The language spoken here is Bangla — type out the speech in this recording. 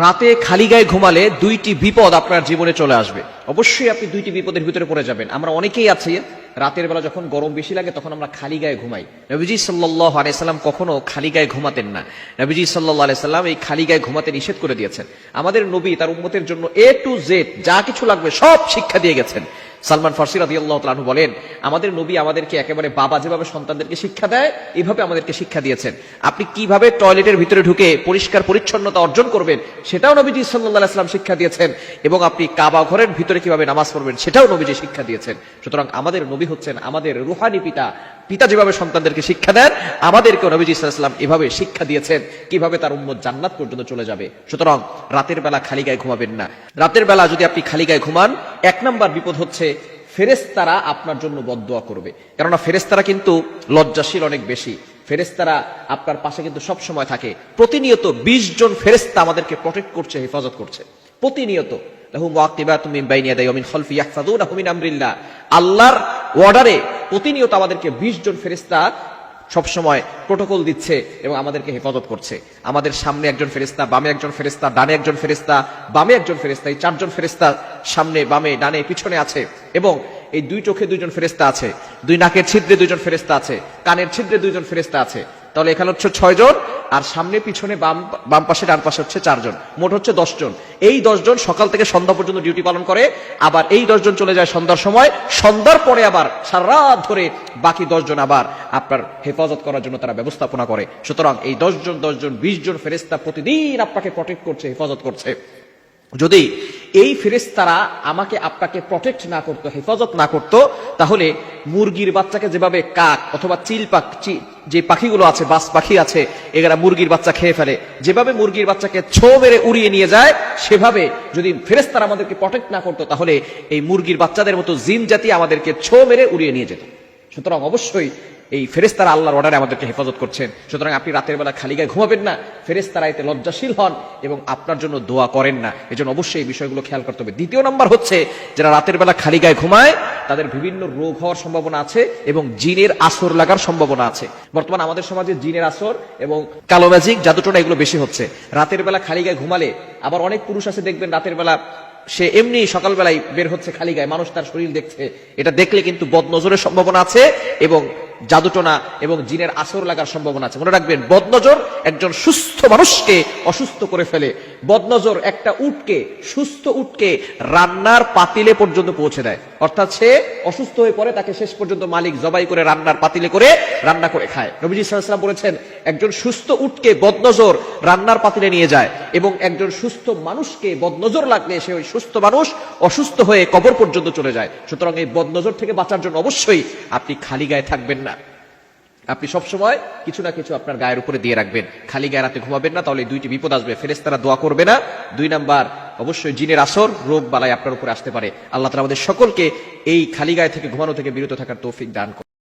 রাতে খালি গায়ে ঘুমালে দুইটি বিপদ আপনার জীবনে চলে আসবে। অবশ্যই আপনি দুইটি বিপদের ভিতরে পড়ে যাবেন। আমরা অনেকেই আছি রাতের বেলা যখন গরম বেশি লাগে তখন আমরা খালি গায়ে ঘুমাই। নবীজি সাল্লাল্লাহু আলাইহি সাল্লাম কখনো খালি গায়ে ঘুমাতেন না। নবীজি সাল্লাল্লাহু আলাইহি সাল্লাম এই খালি গায়ে ঘুমাতে নিষেধ করে দিয়েছেন। আমাদের নবী তার উম্মতের জন্য A to Z যা কিছু লাগবে সব শিক্ষা দিয়ে গেছেন। সালমান ফারসি রাদিয়াল্লাহু তাআলা আনহু বলেন, আমাদের নবী আমাদেরকে একেবারে বাবা যেভাবে সন্তানদেরকে শিক্ষা দেয় এইভাবে আমাদেরকে শিক্ষা দিয়েছেন। আপনি কিভাবে টয়লেটের ভিতরে ঢুকে পরিষ্কার পরিচ্ছন্নতা অর্জন করবেন সেটাও নবীজি সাল্লাল্লাহু আলাইহি সাল্লাম শিক্ষা দিয়েছেন, এবং আপনি কাবা ঘরের ভিতরে কিভাবে নামাজ পড়বেন সেটাও নবীজি শিক্ষা দিয়েছেন। সুতরাং আমাদের নবী হচ্ছেন আমাদের রুহানি পিতা। পিতা যেভাবে সন্তানদেরকে শিক্ষা দেন, আমাদেরকেও নবীজি সাল্লাল্লাহু আলাইহি সাল্লাম এভাবে শিক্ষা দিয়েছেন কিভাবে তার উম্মত জান্নাত পর্যন্ত চলে যাবে। সুতরাং রাতের বেলা খালি গায়ে ঘুমাবেন না। রাতের বেলা যদি আপনি খালি গায়ে ঘুমান, এক নাম্বার বিপদ হচ্ছে ফেরেশতারা আপনার জন্য বদদুয়া করবে। কেননা ফেরেশতারা কিন্তু লজ্জাশীল অনেক বেশি। ফেরেশতারা আপনার পাশে কিন্তু সব সময় থাকে। প্রতিনিয়ত 20 জন ফেরেশতা আমাদেরকে প্রটেক্ট করছে, হেফাজত করছে প্রতিনিয়ত। লাহু মুআকিবাতুম মিন বাইনি ইয়াদাইহি ওয়া মিন খালফি ইয়াহফাযুনাহু মিন আমরিল্লাহ। আল্লাহর অর্ডারে প্রতিনিয়ত আমাদেরকে 20 জন ফেরেশতা সবসময় প্রোটোকল দিচ্ছে এবং আমাদেরকে হেফাজত করছে। আমাদের সামনে একজন ফেরেশতা, বামে একজন ফেরেশতা, ডানে একজন ফেরেশতা, বামে একজন ফেরেশতা, এই 4 জন ফেরেশতা সামনে, বামে, ডানে, পিছনে আছে। এবং এই 2 চোখে 2 জন ফেরেশতা আছে, 2 নাকের ছিদ্রে 2 জন ফেরেশতা আছে, কানের ছিদ্রে 2 জন ফেরেশতা আছে। তাহলে এখানে হচ্ছে 6 জন, আর সামনে পিছনে বাম পাশে ডান পাশে হচ্ছে 4 জন, মোট হচ্ছে 10 জন। এই 10 জন সকাল থেকে সন্ধ্যা পর্যন্ত ডিউটি পালন করে। আবার এই 10 জন চলে যায় সন্ধ্যার সময়, সন্ধ্যার পরে আবার সারা রাত ধরে বাকি 10 জন আবার আপনার হেফাজত করার জন্য তারা ব্যবস্থাপনা করে। সুতরাং এই 10 জন 20 জন ফেরেশতা প্রতিদিন আপনাকে প্রটেক্ট করছে, হেফাজত করছে। যদি এই ফেরেশতারা আমাকে আপনাকে প্রটেক্ট না করতো, হেফাজত না করতো, তাহলে মুরগির বাচ্চাকে যেভাবে কাক অথবা চিল পাখি, যে পাখিগুলো আছে, বাস পাখি আছে, এরা মুরগির বাচ্চা খেয়ে ফেলে, যেভাবে মুরগির বাচ্চাকে ছো মেরে উড়িয়ে নিয়ে যায়, সেভাবে যদি ফেরেশতারা আমাদেরকে প্রটেক্ট না করতো তাহলে এই মুরগির বাচ্চাদের মতো জিন জাতি আমাদেরকে ছো মেরে উড়িয়ে নিয়ে যেত। সুতরাং অবশ্যই এই ফেরেশতারা আল্লাহর অর্ডারে আমাদেরকে হেফাজত করছেন। সুতরাং আপনি রাতের বেলা খালি গায়ে ঘুমাবেন না। ফেরেশতারা এতে লজ্জাশীল হন এবং আপনার জন্য দোয়া করেন না। এজন্য অবশ্যই এই বিষয়গুলো খেয়াল করতে হবে। দ্বিতীয় নাম্বার হচ্ছে, যারা রাতের বেলা খালি গায়ে ঘুমায় তাদের বিভিন্ন রোগ হওয়ার সম্ভাবনা আছে এবং জিনের আসর লাগার সম্ভাবনা আছে। বর্তমানে আমাদের সমাজে জিনের আসর এবং কালো ম্যাজিক, জাদুটোনা এগুলো বেশি হচ্ছে। রাতের বেলা খালি গায়ে ঘুমালে, আবার অনেক পুরুষ আছে দেখবেন রাতের বেলা সে এমনি সকালবেলায় বের হচ্ছে খালি গায়ে, মানুষ তার শরীর দেখছে, এটা দেখলে কিন্তু বদনজরের সম্ভাবনা আছে এবং জাদুটোনা এবং জিনের আসর লাগার সম্ভাবনা আছে। মনে রাখবেন, বদনজর একজন সুস্থ মানুষকে অসুস্থ করে ফেলে। বদনজর একটা উটকে, সুস্থ উটকে রান্নার পাতিলে পর্যন্ত পৌঁছে দেয়। অর্থাৎ সে অসুস্থ হয়ে পড়ে, তাকে শেষ পর্যন্ত মালিক জবাই করে রান্নার পাতিলে করে রান্না করে খায়। নবীজি সাল্লাল্লাহু আলাইহি ওয়াসাল্লাম বলেছেন, একজন সুস্থ উটকে বদনজর রান্নার পাতিলে নিয়ে যায়, এবং একজন সুস্থ মানুষকে বদনজর লাগলে সে ওই সুস্থ মানুষ অসুস্থ হয়ে কবর পর্যন্ত চলে যায়। সুতরাং এই বদনজর থেকে বাঁচার জন্য অবশ্যই আপনি খালি গায়ে থাকবেন না। আপনি সবসময় কিছু না কিছু আপনার গায়ের উপরে দিয়ে রাখবেন। খালি গায়ে রাতে ঘুমাবেন না, তাহলে 2টি বিপদ আসবে। ফেরেশতারা দোয়া করবে না। 2 নাম্বার, অবশ্যই জিনের আসর, রোগ বালাই আপনার উপরে আসতে পারে। আল্লাহ তাআলা আমাদের সকলকে এই খালি গায়ে থেকে ঘুমানো থেকে বিরত থাকার তৌফিক দান করুন।